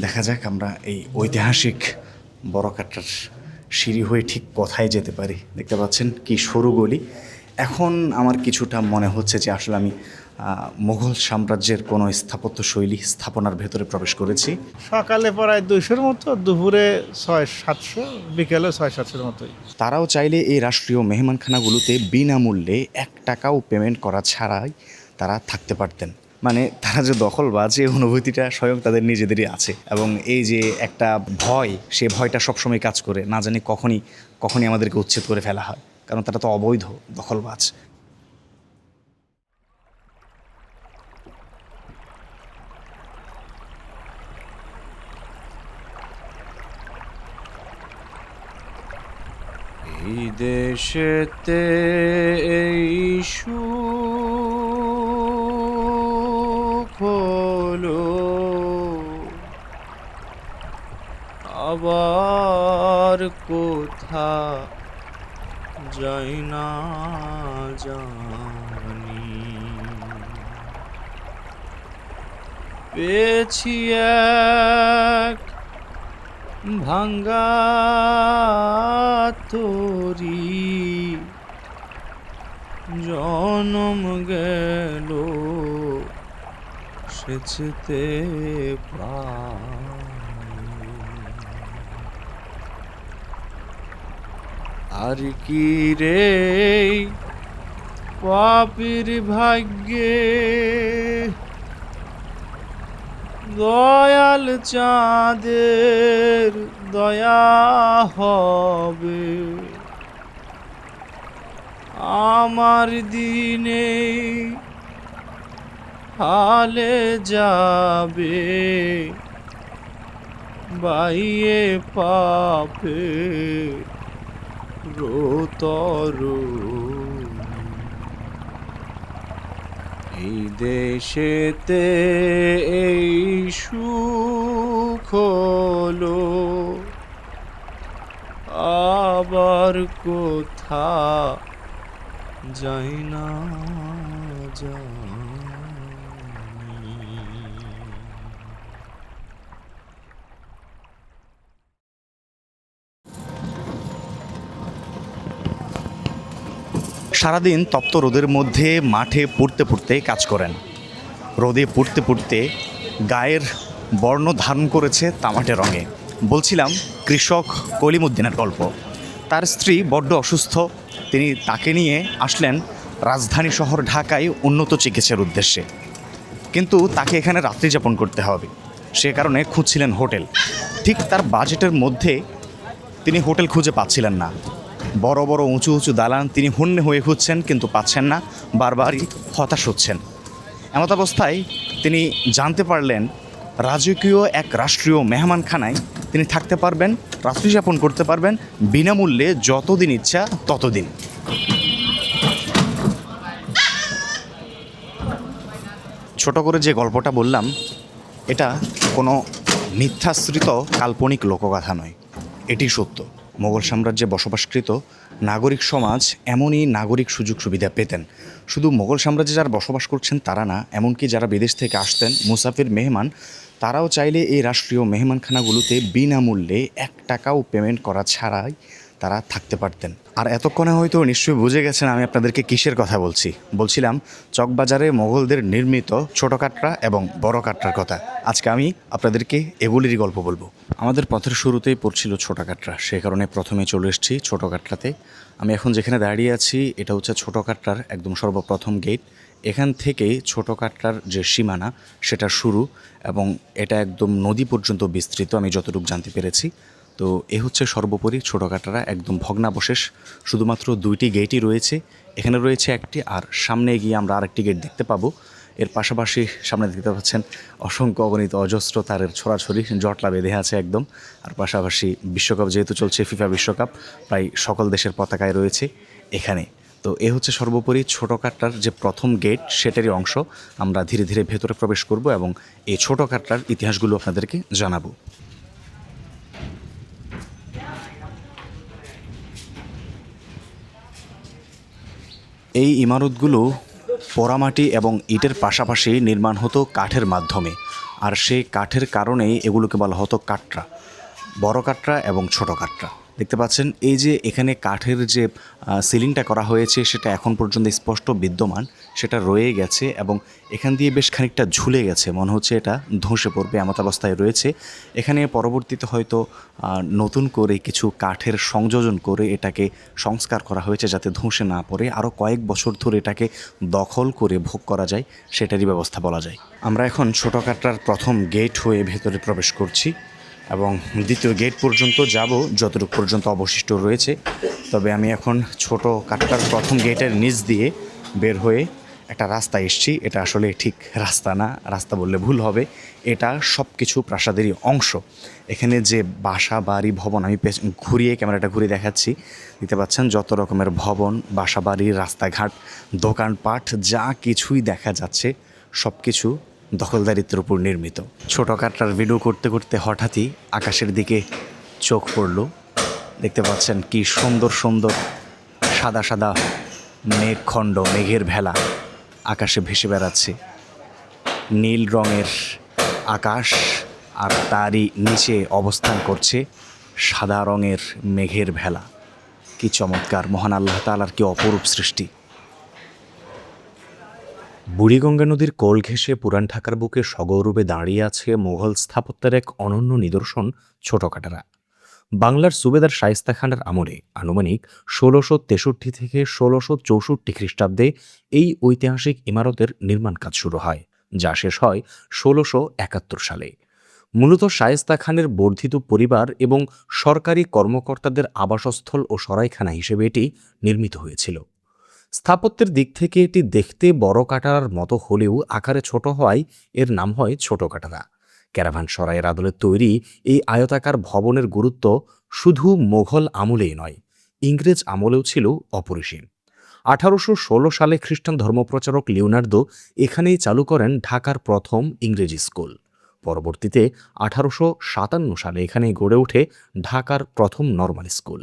দেখা যাক আমরা এই ঐতিহাসিক বড়কাটার সিঁড়ি হয়ে ঠিক কোথায় যেতে পারি। দেখতে পাচ্ছেন কি সরু গলি। এখন আমার কিছুটা মনে হচ্ছে যে আসলে আমি মুঘল সাম্রাজ্যের কোনো স্থাপনার ভেতরে প্রবেশ করেছি। সকালে প্রায় 200-র মতো, দুপুরে 600-700, বিকেলে 600-700-র মতোই। তারাও চাইলে এই রাষ্ট্রীয় মেহমানখানাগুলোতে বিনামূল্যে 1 টাকাও পেমেন্ট করা ছাড়াই তারা থাকতে পারতেন। মানে তারা যে দখলবাজ এই অনুভূতিটা স্বয়ং তাদের নিজেদেরই আছে। এবং এই যে একটা ভয়, সে ভয়টা সবসময় কাজ করে, না জানি কখনই আমাদেরকে উচ্ছেদ করে ফেলা হয়, কারণ তারা তো অবৈধ দখলবাজ। এই দেশেতে এই সুখ হলো, আবার কোথা যাই না জানি। পেয়েছি এক ভাঙ্গা তরি, জনম গেল সেচেতে আর কি রে পাপীর ভাগ্যে দয়াল চাঁদের দয়া হবে, আমার দিনে হালে যাবে বাইয়ে পাপে রোতর। এই দেশেতে এই সুখ হলো, আবার কোথা যাই না জানি। সারাদিন তপ্ত রোদের মধ্যে মাঠে পুড়তে পুড়তে কাজ করেন। রোদে পুড়তে পুড়তে গায়ের বর্ণ ধারণ করেছে তামাটে রঙে। বলছিলাম কৃষক কলিমুদ্দিনের গল্প। তার স্ত্রী বড্ড অসুস্থ, তিনি তাকে নিয়ে আসলেন রাজধানী শহর ঢাকায় উন্নত চিকিৎসার উদ্দেশ্যে। কিন্তু তাকে এখানে রাত্রি যাপন করতে হবে, সে কারণে খুঁজছিলেন হোটেল। ঠিক তার বাজেটের মধ্যে তিনি হোটেল খুঁজে পাচ্ছিলেন না। বড় বড় উঁচু উঁচু দালান তিনি হন্যে হয়ে খুঁজছেন, কিন্তু পাচ্ছেন না, বারবারই হতাশ হচ্ছেন। এমতাবস্থায় তিনি জানতে পারলেন রাজকীয় এক রাষ্ট্রীয় মেহমানখানায় তিনি থাকতে পারবেন, রাত্রি যাপন করতে পারবেন বিনামূল্যে, যতদিন ইচ্ছা ততদিন। ছোট করে যে গল্পটা বললাম, এটা কোনো মিথ্যাশ্রিত কাল্পনিক লোকগাথা নয়, এটি সত্য। মোগল সাম্রাজ্যে বসবাসকৃত নাগরিক সমাজ এমনই নাগরিক সুযোগ সুবিধা পেতেন। শুধু মোগল সাম্রাজ্যে যারা বসবাস করছেন তারা না, এমনকি যারা বিদেশ থেকে আসতেন মুসাফির মেহমান, তারাও চাইলে এই রাষ্ট্রীয় মেহমানখানাগুলোতে বিনামূল্যে 1 টাকাও পেমেন্ট করা ছাড়াই তারা থাকতে পারতেন। আর এতক্ষণে হয়তো নিশ্চয়ই বুঝে গেছেন আমি আপনাদেরকে কিসের কথা বলছি। বলছিলাম চকবাজারে মোগলদের নির্মিত ছোটো কাটরা এবং বড় কাটরার কথা। আজকে আমি আপনাদেরকে এগুলিরই গল্প বলবো। আমাদের পথের শুরুতেই পড়ছিল ছোটো কাটরা, সে কারণে প্রথমে চলে এসেছি ছোটো কাটরাতে। আমি এখন যেখানে দাঁড়িয়ে আছি এটা হচ্ছে ছোটো কাটরার একদম সর্বপ্রথম গেট। এখান থেকেই ছোটো কাটরার যে সীমানা সেটা শুরু, এবং এটা একদম নদী পর্যন্ত বিস্তৃত আমি যতটুকু জানতে পেরেছি। তো এ হচ্ছে সর্বোপরি ছোটো কাটরা, একদম ভগ্নাবশেষ। শুধুমাত্র 2টি গেটই রয়েছে, এখানে রয়েছে একটি, আর সামনে গিয়ে আমরা আরেকটি গেট দেখতে পাবো। এর পাশাপাশি সামনে দেখতে পাচ্ছেন অসংখ্য অগণিত অজস্র তারের ছড়াছড়ি, জটলা বেঁধে আছে একদম। আর পাশাপাশি বিশ্বকাপ যেহেতু চলছে, ফিফা বিশ্বকাপ, প্রায় সকল দেশের পতাকায় রয়েছে এখানে। তো এ হচ্ছে সর্বোপরি ছোটো কাটরার যে প্রথম গেট সেটারই অংশ। আমরা ধীরে ধীরে ভেতরে প্রবেশ করব এবং এই ছোটো কাটরার ইতিহাসগুলো আপনাদেরকে জানাবো। এই ইমারতগুলো পোড়ামাটি এবং ইটের পাশাপাশি নির্মাণ হতো কাঠের মাধ্যমে। আর সেই কাঠের কারণেই এগুলোকে বলা হতো কাটরা, বড় কাটরা এবং ছোট কাটরা। দেখতে পাচ্ছেন এই যে এখানে কাঠের যে সিলিংটা করা হয়েছে সেটা এখন পর্যন্ত স্পষ্ট বিদ্যমান, সেটা রয়ে গেছে এবং এখান দিয়ে বেশ খানিকটা ঝুলে গেছে, মনে হচ্ছে এটা ধসে পড়বে এমত অবস্থায় রয়েছে। এখানে পরবর্তীতে হয়তো নতুন করে কিছু কাঠের সংযোজন করে এটাকে সংস্কার করা হয়েছে যাতে ধসে না পড়ে, আরও কয়েক বছর ধরে এটাকে দখল করে ভোগ করা যায় সেটারই ব্যবস্থা বলা যায়। আমরা এখন ছোটো কাটরার প্রথম গেট হয়ে ভেতরে প্রবেশ করছি এবং দ্বিতীয় গেট পর্যন্ত যাব যতটুকু পর্যন্ত অবশিষ্ট রয়েছে। তবে আমি এখন ছোট কাটরার প্রথম গেটের নিচ দিয়ে বের হয়ে একটা রাস্তা এসেছি। এটা আসলে ঠিক রাস্তা না, রাস্তা বললে ভুল হবে, এটা সব কিছু প্রাসাদেরই অংশ। এখানে যে বাসা বাড়ি ভবন, আমি ঘুরিয়ে ক্যামেরাটা ঘুরিয়ে দেখাচ্ছি, দেখতে পাচ্ছেন যত রকমের ভবন, বাসা বাড়ি, রাস্তাঘাট, দোকানপাট যা কিছুই দেখা যাচ্ছে সব কিছু দখলদারিত্বের উপর নির্মিত। ছোটো কাটরার ভিডিও করতে করতে হঠাৎই আকাশের দিকে চোখ পড়ল। দেখতে পাচ্ছেন কি সুন্দর সুন্দর সাদা সাদা মেঘখণ্ড, মেঘের ভেলা আকাশে ভেসে বেড়াচ্ছে। নীল রঙের আকাশ আর তারই নিচে অবস্থান করছে সাদা রঙের মেঘের ভেলা। কি চমৎকার! মহান আল্লাহ তাআলার কি অপরূপ সৃষ্টি। বুড়িগঙ্গা নদীর কোল ঘেঁষে পুরান ঢাকার বুকে সগৌরবে দাঁড়িয়ে আছে মুঘল স্থাপত্যের এক অনন্য নিদর্শন ছোট কাটরা। বাংলার সুবেদার শায়েস্তা খানের আমলে আনুমানিক ১৬৬৩ থেকে ১৬৬৪ খ্রিস্টাব্দে এই ঐতিহাসিক ইমারতের নির্মাণ কাজ শুরু হয়, যা শেষ হয় ১৬৭১ সালে। মূলত শায়েস্তা খানের বর্ধিত পরিবার এবং সরকারি কর্মকর্তাদের আবাসস্থল ও সরাইখানা হিসেবে এটি নির্মিত হয়েছিল। স্থাপত্যের দিক থেকে এটি দেখতে বড় কাটারার মতো হলেও আকারে ছোট হওয়ায় এর নাম হয় ছোট কাটারা। ক্যারাভান সরাইয়ের আদলে তৈরি এই আয়তাকার ভবনের গুরুত্ব শুধু মোঘল আমলেই নয়, ইংরেজ আমলেও ছিল অপরিসীম। ১৮১৬ সালে খ্রিস্টান ধর্মপ্রচারক লিওনার্দো এখানেই চালু করেন ঢাকার প্রথম ইংরেজি স্কুল। পরবর্তীতে ১৮৫৭ সালে এখানেই গড়ে ওঠে ঢাকার প্রথম নর্মাল স্কুল।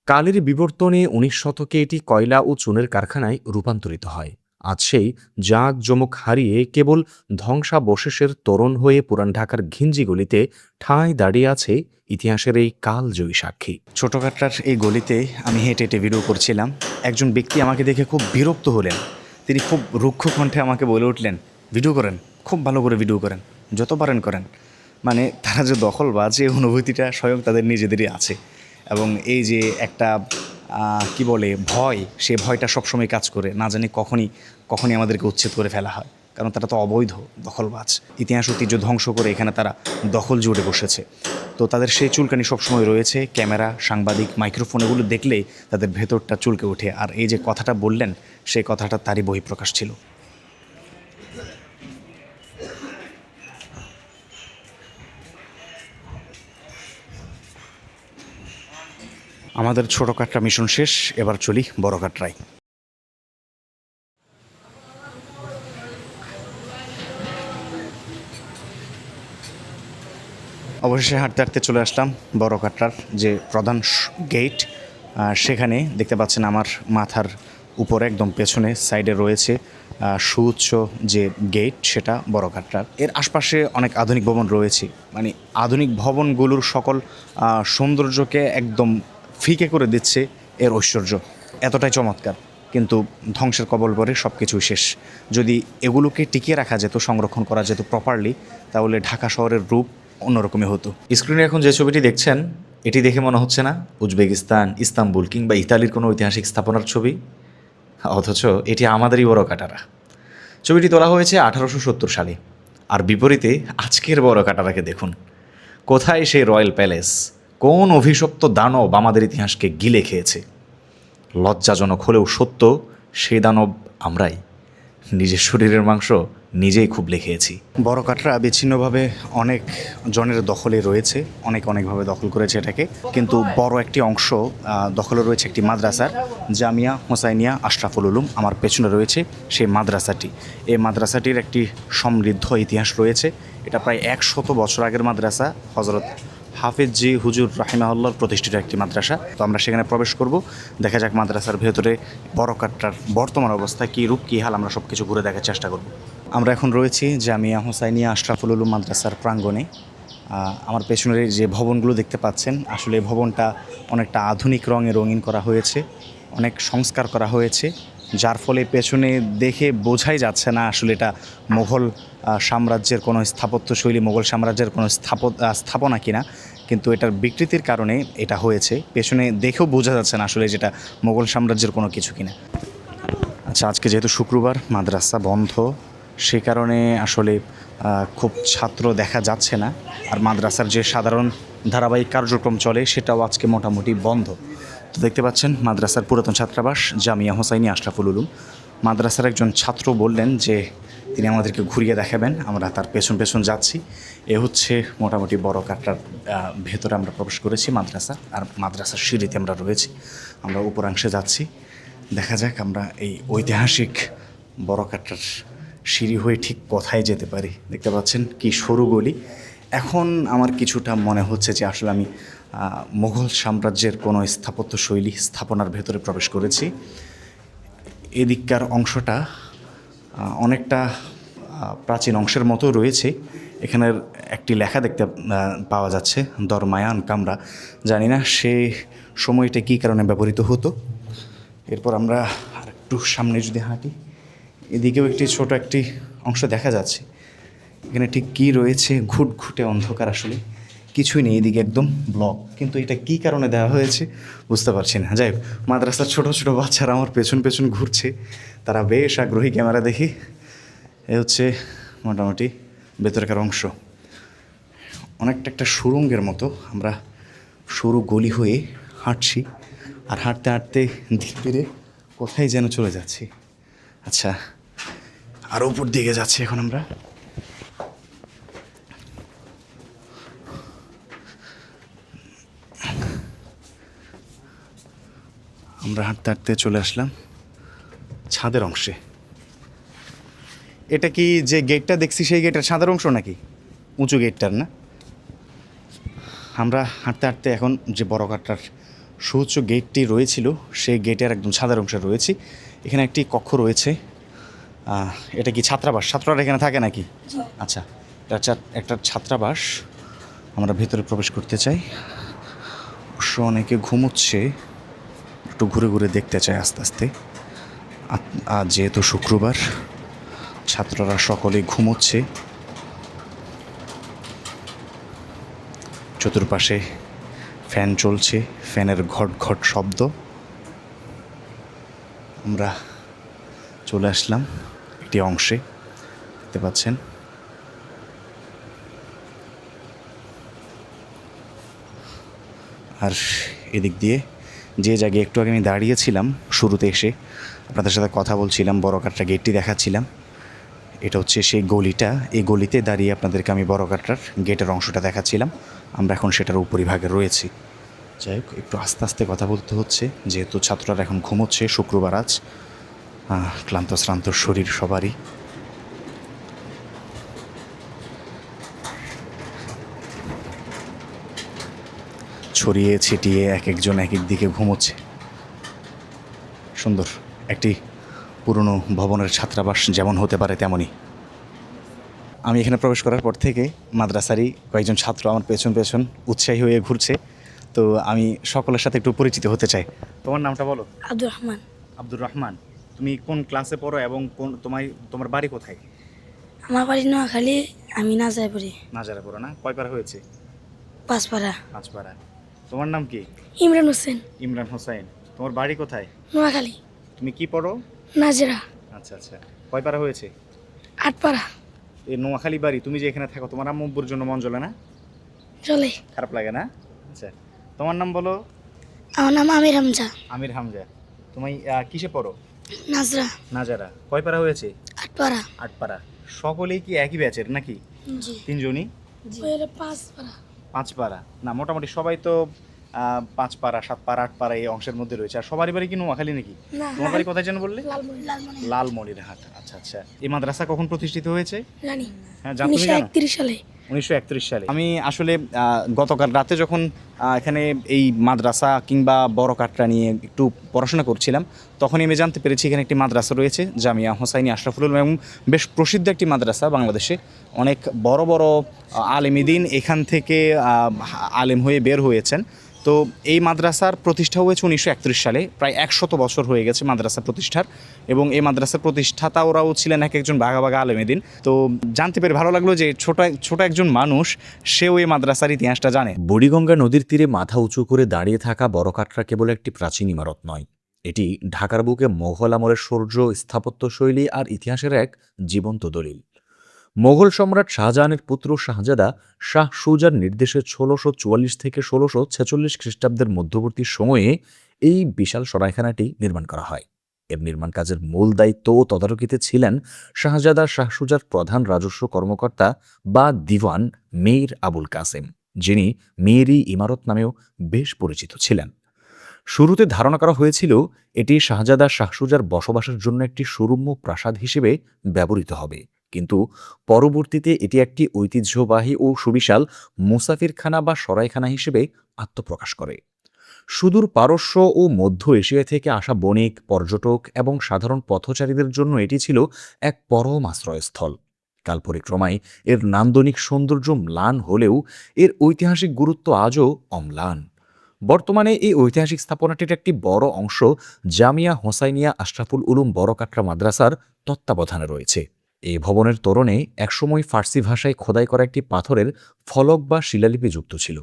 কালের বিবর্তনে ১৯ শতকে এটি কয়লা ও চুনের কারখানায় রূপান্তরিত হয়। আজ সেই জাঁকজমক হারিয়ে কেবল ধ্বংসাবশেষের তোরণ হয়ে পুরান ঢাকার ঘিঞ্জি গলিতে ঠাঁই দাঁড়িয়ে আছে ইতিহাসের এই কালজয়ী সাক্ষী। ছোট কাটরার এই গলিতে আমি হেঁটে হেঁটে ভিডিও করছিলাম। একজন ব্যক্তি আমাকে দেখে খুব বিরক্ত হলেন। তিনি খুব রুক্ষ কণ্ঠে আমাকে বলে উঠলেন, ভিডিও করেন, খুব ভালো করে ভিডিও করেন, যত পারেন করেন। মানে তারা যে দখলবাজ, এই অনুভূতিটা স্বয়ং তাদের নিজেদেরই আছে। এবং এই যে একটা কি বলে ভয়, সে ভয়টা সবসময় কাজ করে, না জানি কখনই আমাদেরকে উচ্ছেদ করে ফেলা হয়, কারণ তারা তো অবৈধ দখলবাজ। ইতিহাস ঐতিহ্য ধ্বংস করে এখানে তারা দখল জুড়ে বসেছে। তো তাদের সেই চুলকানি সবসময় রয়েছে। ক্যামেরা, সাংবাদিক, মাইক্রোফোন এগুলো দেখলেই তাদের ভেতরটা চুলকে ওঠে। আর এই যে কথাটা বললেন, সেই কথাটা তারই বহিঃপ্রকাশ ছিল। আমাদের ছোট কাটরা মিশন শেষ, এবার চলি বড় কাটরায়। অবশেষে হাঁটতে হাঁটতে চলে আসলাম বড় কাটরার যে প্রধান গেট। সেখানে দেখতে পাচ্ছেন আমার মাথার উপরে একদম পেছনে সাইডে রয়েছে সুউচ্চ যে গেট, সেটা বড় কাটরার। এর আশপাশে অনেক আধুনিক ভবন রয়েছে। মানে আধুনিক ভবনগুলোর সকল সৌন্দর্যকে একদম ফিকে করে দিচ্ছে এর ঐশ্বর্য, এতটাই চমৎকার। কিন্তু ধ্বংসের কবল পরে সব কিছুই শেষ। যদি এগুলোকে টিকিয়ে রাখা যেত, সংরক্ষণ করা যেত প্রপারলি, তাহলে ঢাকা শহরের রূপ অন্যরকমই হতো। স্ক্রিনে এখন যে ছবিটি দেখছেন, এটি দেখে মনে হচ্ছে না উজবেকিস্তান, ইস্তাম্বুল কিংবা ইতালির কোনো ঐতিহাসিক স্থাপনার ছবি, অথচ এটি আমাদেরই বড় কাটারা। ছবিটি তোলা হয়েছে ১৮৭০ সালে। আর বিপরীতে আজকের বড় কাটারাকে দেখুন। কোথায় সেই রয়্যাল প্যালেস? কোন অভিশপ্ত দানব আমাদের ইতিহাসকে গিলে খেয়েছে? লজ্জাজনক হলেও সত্য, সেই দানব আমরাই। নিজের শরীরের মাংস নিজেই খুবলে খেয়েছি। বড় কাটরা বিচ্ছিন্নভাবে অনেক জনের দখলে রয়েছে, অনেকভাবে দখল করেছে এটাকে। কিন্তু বড় একটি অংশ দখলে রয়েছে একটি মাদ্রাসার, জামিয়া হোসাইনিয়া আশরাফুল উলুম। আমার পেছনে রয়েছে সেই মাদ্রাসাটি। এই মাদ্রাসাটির একটি সমৃদ্ধ ইতিহাস রয়েছে। এটা প্রায় ১০০ বছর আগের মাদ্রাসা। হযরত হাফেজ জি হুজুর রাহিমাহুল্লাহর প্রতিষ্ঠিত একটি মাদ্রাসা। তো আমরা সেখানে প্রবেশ করব, দেখা যাক মাদ্রাসার ভেতরে বড় কাটরার বর্তমান অবস্থা কী রূপ কী হাল, আমরা সব কিছু ঘুরে দেখার চেষ্টা করব। আমরা এখন রয়েছি জামিয়া হোসাইনিয়া আশরাফুল উলুম মাদ্রাসার প্রাঙ্গণে। আমার পেছনের এই যে ভবনগুলো দেখতে পাচ্ছেন, আসলে এই ভবনটা অনেকটা আধুনিক রঙে রঙিন করা হয়েছে, অনেক সংস্কার করা হয়েছে, যার ফলে পেছনে দেখে বোঝাই যাচ্ছে না আসলে এটা মোগল সাম্রাজ্যের কোনো স্থাপত্যশৈলী, মোগল সাম্রাজ্যের কোনো স্থাপনা কিনা। কিন্তু এটার বিকৃতির কারণে এটা হয়েছে, পেছনে দেখেও বোঝা যাচ্ছে না আসলে যেটা মোগল সাম্রাজ্যের কোনো কিছু কিনা। আচ্ছা, আজকে যেহেতু শুক্রবার, মাদ্রাসা বন্ধ, সে কারণে আসলে খুব ছাত্র দেখা যাচ্ছে না। আর মাদ্রাসার যে সাধারণ ধারাবাহিক কার্যক্রম চলে সেটাও আজকে মোটামুটি বন্ধ। তো দেখতে পাচ্ছেন মাদ্রাসার পুরাতন ছাত্রাবাস জামিয়া হোসাইনি আশরাফুল উলুম। মাদ্রাসার একজন ছাত্র বললেন যে তিনি আমাদেরকে ঘুরিয়ে দেখাবেন, আমরা তার পেছন পেছন যাচ্ছি। এ হচ্ছে মোটামুটি বড় কাটরার ভেতরে আমরা প্রবেশ করেছি মাদ্রাসা, আর মাদ্রাসার সিঁড়িতে আমরা রয়েছি। আমরা উপরাংশে যাচ্ছি, দেখা যাক আমরা এই ঐতিহাসিক বড় কাটরার সিঁড়ি হয়ে ঠিক কোথায় যেতে পারি। দেখতে পাচ্ছেন কি সরু গলি। এখন আমার কিছুটা মনে হচ্ছে যে আসলে আমি মুঘল সাম্রাজ্যের কোনো স্থাপত্যশৈলী স্থাপনার ভেতরে প্রবেশ করেছি। এদিককার অংশটা অনেকটা প্রাচীন অংশের মতো রয়েছে। এখানের একটি লেখা দেখতে পাওয়া যাচ্ছে, দরমায়ান কামরা। জানি না সে সময়টা কী কারণে ব্যবহৃত হতো। এরপর আমরা আর একটু সামনে যদি হাঁটি, এদিকেও একটি ছোট একটি অংশ দেখা যাচ্ছে। এখানে ঠিক কী রয়েছে, ঘুটঘুটে অন্ধকার, আসলে কিছুই নেই। এদিকে একদম ব্লক, কিন্তু এটা কী কারণে দেওয়া হয়েছে বুঝতে পারছি না। যাই হোক, মাদ্রাসার ছোটো ছোটো বাচ্চারা আমার পেছন পেছন ঘুরছে, তারা বেশ আগ্রহী ক্যামেরা দেখি। এ হচ্ছে মোটামুটি ভেতরকার অংশ, অনেকটা একটা সুড়ঙ্গের মতো। আমরা সরু গলি হয়ে হাঁটছি, আর হাঁটতে হাঁটতে ধীরে কোথায় যেন চলে যাচ্ছি। আচ্ছা, আরও উপর দিকে যাচ্ছি এখন আমরা। আমরা হাঁটতে হাঁটতে চলে আসলাম ছাদের অংশে। এটা কি যে গেটটা দেখছি সেই গেটের ছাদের অংশ নাকি উঁচু গেটটার? না, আমরা হাঁটতে হাঁটতে এখন যে বড় কাটরার সুউচ্চ গেটটি রয়েছিল সেই গেটের একদম ছাদের অংশে রয়েছি। এখানে একটি কক্ষ রয়েছে। এটা কি ছাত্রাবাস? ছাত্ররা এখানে থাকে নাকি? আচ্ছা, এটা একটা ছাত্রাবাস। আমরা ভেতরে প্রবেশ করতে চাই, অবশ্য অনেকে ঘুমোচ্ছে, একটু ঘুরে ঘুরে দেখতে চাই আস্তে আস্তে। আজ যেহেতু শুক্রবার, ছাত্ররা সকলেই ঘুমোচ্ছে। চতুর্পাশে ফ্যান চলছে, ফ্যানের ঘট ঘট শব্দ। আমরা চলে আসলাম একটি অংশে, দেখতে পাচ্ছেন। আর এদিক দিয়ে যে জায়গায় একটু আগে আমি দাঁড়িয়েছিলাম শুরুতে এসে আপনাদের সাথে কথা বলছিলাম, বড় কাটরা গেটটি দেখাচ্ছিলাম, এটা হচ্ছে সেই গলিটা। এই গলিতে দাঁড়িয়ে আপনাদেরকে আমি বড় কাটরার গেটের অংশটা দেখাচ্ছিলাম। আমরা এখন সেটার উপরিভাগে রয়েছি। যাই হোক, একটু আস্তে আস্তে কথা বলতে হচ্ছে যেহেতু ছাত্ররা এখন ঘুমোচ্ছে, শুক্রবার আজ, ক্লান্ত শ্রান্ত শরীর সবারই। ছড়িয়ে ছিটিয়ে এক একজন এক এক দিকে ঘুমোচ্ছে। সুন্দর একটি পুরনো ভবনের ছাত্রাবাস যেমন হতে পারে তেমনই। আমি এখানে প্রবেশ করার পর থেকে মাদ্রাসারই কয়েকজন ছাত্র আমার পেছন পেছন উৎসাহী হয়ে ঘুরছে। তো আমি সকলের সাথে একটু পরিচিত হতে চাই। তোমার নামটা বলো। আব্দুর রহমান। আব্দুর রহমান, তুমি কোন ক্লাসে পড়ো এবং তোমার বাড়ি কোথায়? আমার বাড়ি নোয়াখালী, আমি নাজায় পড়ি। নাজারা পড়ো না? কয় পারা হয়েছে? পাঁচপাড়া। 5 পারা। তোমার নাম কি? ইমরান হোসেন। ইমরান হোসাইন। তোমার বাড়ি কোথায়? নোয়াখালী। তুমি কি পড়ো? নাজরা। আচ্ছা আচ্ছা, কয় পারা হয়েছে? আটপাড়া। এই নোয়াখালী বাড়ি, তুমি যে এখানে থাকো, তোমার আম্মুর জন্য মন জ্বলে না? চলে। খারাপ লাগে না? আচ্ছা, তোমার নাম বলো। আমার নাম আমির হামজা। আমির হামজা। তুমি কিসে পড়ো? নাজরা। নাজারা। কয় পারা হয়েছে? আটপাড়া। 8 পারা। সকলেই কি একই ব্যাচের নাকি? জি। 3 জনই? জি। পাঁচপাড়া। 5 পারা না, মোটামুটি সবাই তো 5 পাড়া 7 পাড়া 8 পাড়া এই অংশের মধ্যে রয়েছে। আর সবারই বাড়ি কি নোয়াখালী নাকি? না তোমার বাড়ি কোথায় যেন বললে? লালমনি লালমনিরহাট। আচ্ছা আচ্ছা। এই মাদ্রাসা কখন প্রতিষ্ঠিত হয়েছে? জানি হ্যাঁ, তুমি জানো? 1931 সালে। 1931 সালে। আমি আসলে গতকাল রাতে যখন এখানে এই মাদ্রাসা কিংবা বড় কাটরা নিয়ে একটু পড়াশোনা করছিলাম, তখনই আমি জানতে পেরেছি এখানে একটি মাদ্রাসা রয়েছে, জামিয়া হোসাইনী আশরাফুল উলুম, এবং বেশ প্রসিদ্ধ একটি মাদ্রাসা বাংলাদেশে। অনেক বড় বড় আলেমীদ্বীন এখান থেকে আলেম হয়ে বের হয়েছেন। তো এই মাদ্রাসার প্রতিষ্ঠা হয়েছে 1931 সালে, প্রায় 100 বছর হয়ে গেছে মাদ্রাসা প্রতিষ্ঠার, এবং এই মাদ্রাসার প্রতিষ্ঠাতাওরাও ছিলেন এক একজন বাঘা বাঘা আলেমেদিন। তো জানতে পেরে ভালো লাগলো যে ছোট একজন মানুষ সেও এই মাদ্রাসার ইতিহাসটা জানে। বুড়িগঙ্গা নদীর তীরে মাথা উঁচু করে দাঁড়িয়ে থাকা বড় কাটরা কেবল একটি প্রাচীন ইমারত নয়, এটি ঢাকার বুকে মোগল আমলের শৌর্য, স্থাপত্যশৈলী আর ইতিহাসের এক জীবন্ত দলিল। মোগল সম্রাট শাহজাহানের পুত্র শাহজাদা শাহ সুজার নির্দেশে 1644 থেকে 1646 খ্রিস্টাব্দের মধ্যবর্তী সময়ে এই বিশাল সরাইখানাটি নির্মাণ করা হয়। এর নির্মাণ কাজের মূল দায়িত্ব ও তদারকিতে ছিলেন শাহজাদা শাহ সুজার প্রধান রাজস্ব কর্মকর্তা বা দিওয়ান মীর আবুল কাসেম, যিনি মেয়েরি ইমারত নামেও বেশ পরিচিত ছিলেন। শুরুতে ধারণা করা হয়েছিল এটি শাহজাদা শাহ সুজার বসবাসের জন্য একটি সুরম্য প্রাসাদ হিসেবে ব্যবহৃত হবে, কিন্তু পরবর্তীতে এটি একটি ঐতিহ্যবাহী ও সুবিশাল মুসাফিরখানা বা সরাইখানা হিসেবে আত্মপ্রকাশ করে। সুদূর পারস্য ও মধ্য এশিয়া থেকে আসা বণিক, পর্যটক এবং সাধারণ পথচারীদের জন্য এটি ছিল এক পরম আশ্রয়স্থল। কালপরিক্রমায় এর নান্দনিক সৌন্দর্য ম্লান হলেও এর ঐতিহাসিক গুরুত্ব আজও অম্লান। বর্তমানে এই ঐতিহাসিক স্থাপনাটির একটি বড় অংশ জামিয়া হোসাইনিয়া আশরাফুল উলুম বড় কাটরা মাদ্রাসার তত্ত্বাবধানে রয়েছে। এই ভবনের তোরণে একসময় ফার্সি ভাষায় খোদাই করা একটি পাথরের ফলক বা শিলালিপি যুক্ত ছিল,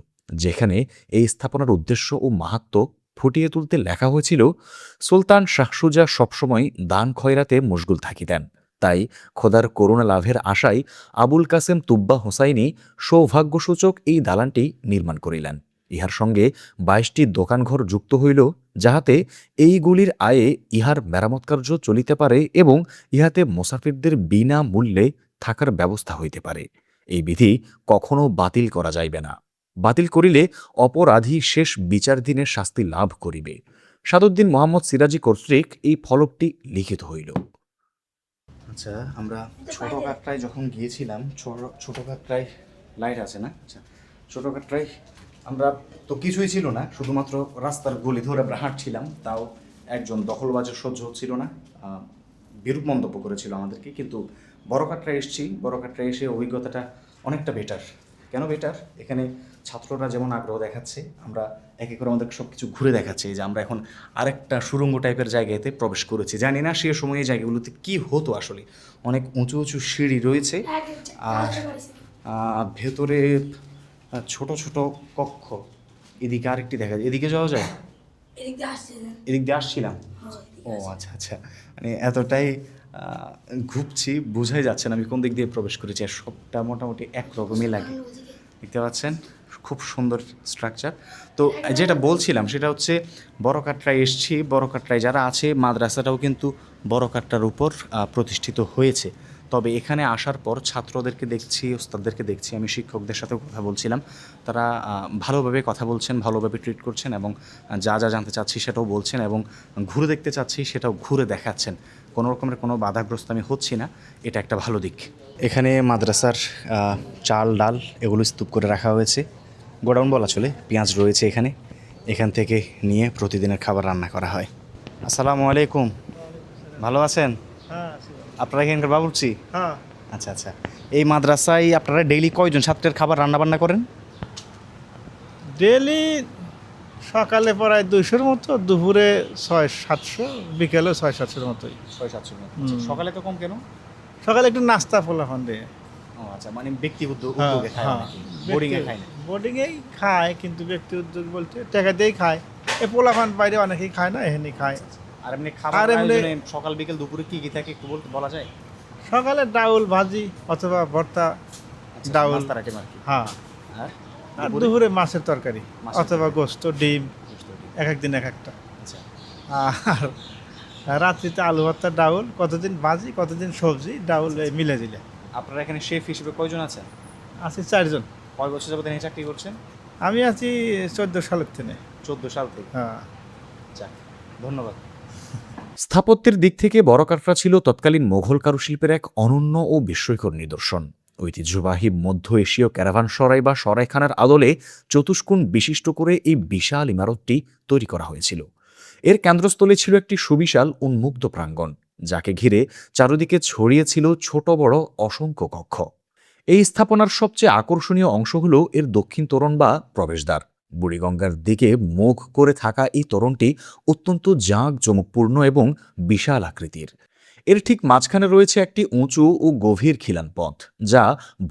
যেখানে এই স্থাপনার উদ্দেশ্য ও মাহাত্ম্য ফুটিয়ে তুলতে লেখা হয়েছিল, সুলতান শাহ সুজা সবসময় দান খয়রাতে মশগুল থাকিতেন, তাই খোদার করুণা লাভের আশায় আবুল কাসেম তুব্বা হোসাইনি সৌভাগ্যসূচক এই দালানটি নির্মাণ করিলেন। ইহার সঙ্গে 22টি দোকানঘর যুক্ত হইল, যাহাতে এইগুলির আয়ে ইহার মেরামত কার্য চলিতে পারে এবং ইহাতে মুসাফিরদের বিনা মূল্যে থাকার ব্যবস্থা হইতে পারে। এই বিধি কখনো বাতিল করা যাইবে না। বাতিল করিলে অপরাধী শেষ বিচার দিনের শাস্তি লাভ করিবে। সাদুদ্দিন মোহাম্মদ সিরাজি কর্তৃক এই ফলকটি লিখিত হইল। আচ্ছা, আমরা ছোট কাটরায় যখন গিয়েছিলাম, ছোট কাটরায় লাইট আছে না? আচ্ছা, ছোট কাটরায় আমরা তো কিছুই ছিল না, শুধুমাত্র রাস্তার গলি ধরে আমরা হাঁটছিলাম, তাও একজন দখলবাজের সহ্য হচ্ছিল না, বিরূপ মন্তব্য করেছিল আমাদেরকে। কিন্তু বড় কাটরায় এসেছি, বড় কাটরায় এসে অভিজ্ঞতাটা অনেকটা বেটার। কেন বেটার? এখানে ছাত্ররা যেমন আগ্রহ দেখাচ্ছে, আমরা একে করে আমাদের সব কিছু ঘুরে দেখাচ্ছি। যে আমরা এখন আরেকটা সুড়ঙ্গ টাইপের জায়গাতে প্রবেশ করেছি। জানি না সে সময় এই জায়গাগুলোতে কী হতো আসলে। অনেক উঁচু উঁচু সিঁড়ি রয়েছে, আর ভেতরে ছোট ছোট কক্ষ। এদিকে আরেকটি দেখা যায়, এদিকে যাওয়া যায়? এদিক দিয়ে আসছিলাম। ও আচ্ছা আচ্ছা, মানে এতটাই ঘুরছি বোঝাই যাচ্ছে না আমি কোন দিক দিয়ে প্রবেশ করেছি। আর সবটা মোটামুটি একরকমই লাগে, দেখতে পাচ্ছেন, খুব সুন্দর স্ট্রাকচার। তো যেটা বলছিলাম সেটা হচ্ছে, বড় কাটরায় এসছি, বড় কাটরায় যারা আছে, মাদ্রাসাটাও কিন্তু বড় কাটরার উপর প্রতিষ্ঠিত হয়েছে। তবে এখানে আসার পর ছাত্রদেরকে দেখছি, ওস্তাদদেরকে দেখছি, আমি শিক্ষকদের সাথেও কথা বলছিলাম, তারা ভালোভাবে কথা বলছেন, ভালোভাবে ট্রিট করছেন, এবং যা যা জানতে চাচ্ছি সেটাও বলছেন, এবং ঘুরে দেখতে চাচ্ছি সেটাও ঘুরে দেখাচ্ছেন। কোনো রকমের কোনো বাধাগ্রস্ত আমি হচ্ছি না, এটা একটা ভালো দিক। এখানে মাদ্রাসার চাল ডাল এগুলো স্তূপ করে রাখা হয়েছে, গোডাউন বলা চলে। পেঁয়াজ রয়েছে এখানে, এখান থেকে নিয়ে প্রতিদিনের খাবার রান্না করা হয়। আসসালামু আলাইকুম, ভালো আছেন? হ্যাঁ আপনারা এখানকার বাবুর্চি? হ্যাঁ। আচ্ছা আচ্ছা, এই মাদ্রাসায় আপনারা ডেইলি কয়জন ছাত্রের খাবার রান্না বান্না করেন? ডেলি সকালে প্রায় 200-র মতো, দুপুরে 600-700, বিকেলে 600-700-র মতোই। 600-700। সকালে তো কম কেন? সকালে একটু নাস্তা ফোলাফান দিয়ে। ও আচ্ছা, মানে ব্যক্তি উদ্যোগে খায় অনেকে, বোর্ডিংয়ে খায় না? বোর্ডিংয়েই খায়, কিন্তু ব্যক্তি উদ্যোগ বলতে টাকা দিয়েই খায়। এই পোলাফান বাইরে অনেকেই খায় না, এখানেই খায়। আর এমনি খাবার আয়োজনে সকাল বিকেল দুপুরে কি কি থাকে একটু বলা যায়? সকালে ডাউল ভাজি অথবা ভর্তা, ডাউল, নাস্তার আইটেম আর কি। হ্যাঁ। আর আর দুপুরে মাছের তরকারি অথবা গোস্ত, ডিম, এক একদিন এক একটা। আচ্ছা, আর রাত্রিতে আলু ভর্তা, ডাউল, কতদিন ভাজি, কতদিন সবজি, ডাউল মিলে দিলে। আপনারা এখানে শেফ হিসেবে কয়জন আছেন? আছে 4 জন। কয় বছর যাবত এখানে চাকরি করছেন? আমি আছি 14 সালের থেকে। 14 সাল থেকে। হ্যাঁ। যাক, ধন্যবাদ। স্থাপত্যের দিক থেকে বড়কাটরা ছিল তৎকালীন মোঘল কারুশিল্পের এক অনন্য ও বিস্ময়কর নিদর্শন। ঐতিহ্যবাহী মধ্য এশীয় ক্যারাভানসরাই বা সরাইখানার আদলে চতুষ্কোণ বিশিষ্ট করে এই বিশাল ইমারতটি তৈরি করা হয়েছিল। এর কেন্দ্রস্থলে ছিল একটি সুবিশাল উন্মুক্ত প্রাঙ্গণ, যাকে ঘিরে চারদিকে ছড়িয়ে ছিল ছোট বড় অসংখ্য কক্ষ। এই স্থাপনার সবচেয়ে আকর্ষণীয় অংশ হল এর দক্ষিণ তোরণ বা প্রবেশদ্বার। বুড়িগঙ্গার দিকে মুখ করে থাকা এই তোরণটি অত্যন্ত জাঁকজমকপূর্ণ এবং বিশাল আকৃতির। এর ঠিক মাঝখানে রয়েছে একটি উঁচু ও গভীর খিলান পথ, যা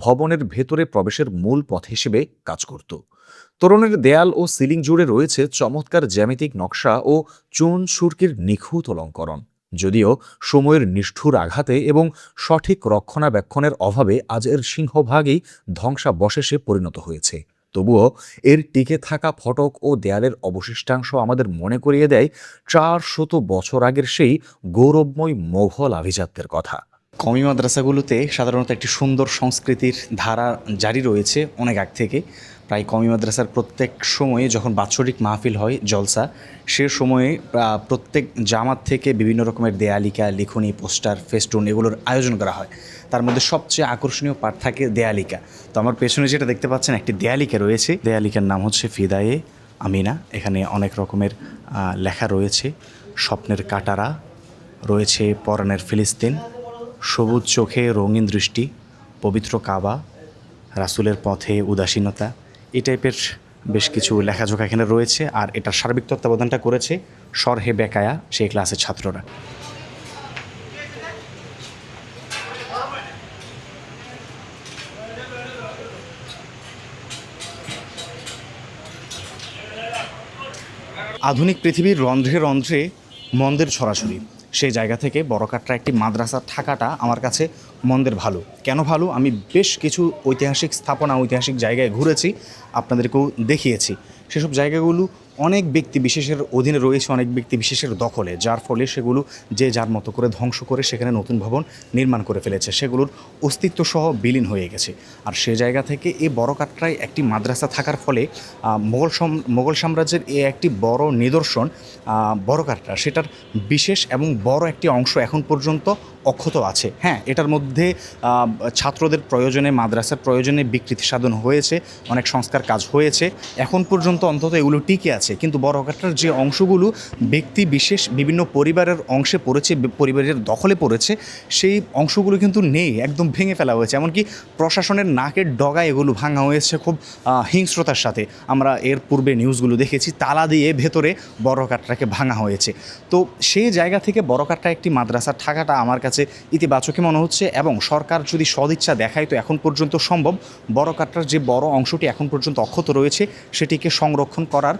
ভবনের ভেতরে প্রবেশের মূল পথ হিসেবে কাজ করত। তোরণের দেয়াল ও সিলিং জুড়ে রয়েছে চমৎকার জ্যামিতিক নকশা ও চুন সুরকির নিখুঁত অলঙ্করণ। যদিও সময়ের নিষ্ঠুর আঘাতে এবং সঠিক রক্ষণাবেক্ষণের অভাবে আজ এর সিংহভাগই ধ্বংসাবশেষে পরিণত হয়েছে, তবুও এর টিকে থাকা ফটক ও দেয়ালের অবশিষ্টাংশ আমাদের মনে করিয়ে দেয় 400 বছর আগের সেই গৌরবময় মোঘল আভিজাত্যের কথা। কওমি মাদ্রাসাগুলোতে সাধারণত একটি সুন্দর সংস্কৃতির ধারা জারি রয়েছে অনেক আগ থেকে। প্রায় কওমি মাদ্রাসার প্রত্যেক সময়ে যখন বাৎসরিক মাহফিল হয়, জলসা, সে সময়ে প্রত্যেক জামাত থেকে বিভিন্ন রকমের দেয়ালিকা, লিখনি, পোস্টার, ফেস্টুন এগুলোর আয়োজন করা হয়। তার মধ্যে সবচেয়ে আকর্ষণীয় পার্ট থাকে দেয়ালিকা। তো আমার পেছনে যেটা দেখতে পাচ্ছেন একটি দেয়ালিকা রয়েছে। দেয়ালিকার নাম হচ্ছে ফিদায়ে আমিনা। এখানে অনেক রকমের লেখা রয়েছে। স্বপ্নের কাটারা রয়েছে, পরাণের ফিলিস্তিন, সবুজ চোখে রঙিন দৃষ্টি, পবিত্র কাবা, রাসূলের পথে উদাসীনতা, এই টাইপের বেশ কিছু লেখাজোখা এখানে রয়েছে। আর এটার সার্বিক তত্ত্বাবধানটা করেছে সরহে বেকায়া সেই ক্লাসের ছাত্ররা। আধুনিক পৃথিবীর রন্ধ্রে রন্ধ্রে মন্দের ছড়াছড়ি, সেই জায়গা থেকে বড়কাটরা একটি মাদ্রাসা থাকাটা আমার কাছে মন্দের ভালো। কেন ভালো? আমি বেশ কিছু ঐতিহাসিক স্থাপনা, ঐতিহাসিক জায়গায় ঘুরেছি, আপনাদেরকেও দেখিয়েছি। সেসব জায়গাগুলো অনেক ব্যক্তি বিশেষের অধীনে রয়েছে, অনেক ব্যক্তি বিশেষের দখলে, যার ফলে সেগুলো যে যার মতো করে ধ্বংস করে সেখানে নতুন ভবন নির্মাণ করে ফেলেছে, সেগুলোর অস্তিত্ব সহ বিলীন হয়ে গেছে। আর সে জায়গা থেকে এই বড়কাটরায় একটি মাদ্রাসা থাকার ফলে মোগল সাম্রাজ্যের এ একটি বড় নিদর্শন বড়কাটরা, সেটার বিশেষ এবং বড় একটি অংশ এখন পর্যন্ত অক্ষত আছে। হ্যাঁ, এটার মধ্যে ছাত্রদের প্রয়োজনে, মাদ্রাসার প্রয়োজনে বিকৃতি সাধন হয়েছে, অনেক সংস্কার কাজ হয়েছে, এখন পর্যন্ত অন্তত এগুলো টিকে আছে। কিন্তু বড়কাটরার যে অংশগুলো ব্যক্তি বিশেষ বিভিন্ন পরিবারের অংশে পড়েছে, পরিবারের দখলে পড়েছে, সেই অংশগুলো কিন্তু নেই, একদম ভেঙে ফেলা হয়েছে। এমনকি প্রশাসনের নাকের ডগায় এগুলো ভাঙা হয়েছে খুব হিংস্রতার সাথে। আমরা এর পূর্বে নিউজগুলো দেখেছি, তালা দিয়ে ভেতরে বড়কাটরাকে ভাঙা হয়েছে। তো সেই জায়গা থেকে বড়কাটরা একটি মাদ্রাসা থাকাটা আমার কাছে ইতিবাচকই মনে হচ্ছে। এবং সরকার যদি সদিচ্ছা দেখায় তো এখন পর্যন্ত সম্ভব বড়কাটরার যে বড় অংশটি এখন পর্যন্ত অক্ষত রয়েছে সেটিকে সংরক্ষণ করার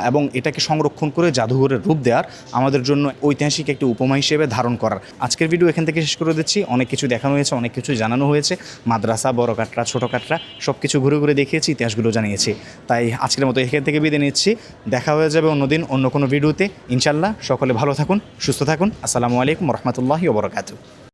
এবং এটাকে সংরক্ষণ করে জাদুঘরের রূপ দেওয়ার, আমাদের জন্য ঐতিহাসিক একটি উপমা হিসেবে ধারণ করার। আজকের ভিডিও এখান থেকে শেষ করে দিচ্ছি। অনেক কিছু দেখানো হয়েছে, অনেক কিছু জানানো হয়েছে, মাদ্রাসা, বড়কাটরা, ছোটো কাটরা সব কিছু ঘুরে ঘুরে দেখিয়েছি, ইতিহাসগুলো জানিয়েছি। তাই আজকের মতো এখান থেকে বিদায় নিচ্ছি। দেখা হয়ে যাবে অন্যদিন অন্য কোনো ভিডিওতে ইনশাল্লাহ। সকলে ভালো থাকুন, সুস্থ থাকুন। আসসালামু আলাইকুম রহমতুল্লাহি ওয়া বারাকাতুহু।